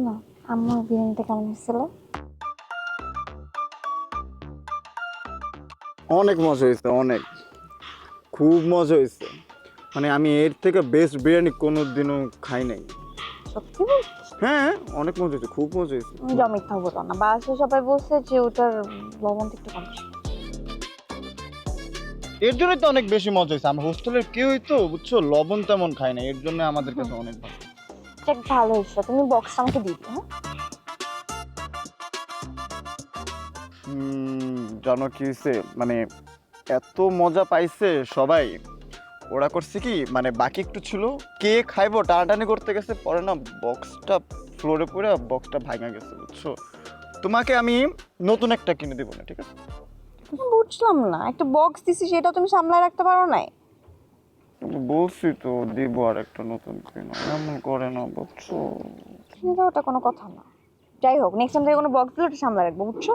না আম্মুর বিরিয়ানিটা কেমন হয়েছিল? অনেক মজা হয়েছে, অনেক, খুব মজা হয়েছে। মানে আমি এর থেকে বেস্ট বিরিয়ানি কোনোদিনও খাই নাই। সত্যি বলছিস? হ্যাঁ, অনেক মজা হয়েছে, খুব মজা হয়েছে। যা মিথ্যা বলো না, বাসায় সবাই বলছে যে ওটার লবণটা একটু কম ছিল। এর জন্যই তো অনেক বেশি মজা হয়েছে। আমার হোস্টেলের কেউই তো বুঝছো লবণ তেমন খায় না, এর জন্য আমাদের কাছে অনেক ভালো। যাক ভালো হয়েছে, তুমি বক্সটা আমাকে দিয়ে দিও। জানো কি হয়েছে, মানে এত মজা পাইছে সবাই। ওরা করছে কি, মানে বাকি একটু ছিল, কে খাইবো টানাটানি করতে গেছে, পরে না বক্সটা ফ্লোরে পড়ে বক্সটা ভাঙা গেছে বুঝছো। তোমাকে আমি নতুন একটা কিনে দেবো না, ঠিক আছে? বুঝলাম না, একটা বক্স দিছি সেটা তুমি সামলায় রাখতে পারো নাই? কিন্তু বলছি তো দিব আর একটা নতুন কিনে, এমন করে না বুঝছো। কিনে দাও, ওটা কোনো কথা না। যাই হোক, নেক্সট টাইম থেকে কোনো বক্স দিলে ওটা সামলায় রাখবো, বুঝছো?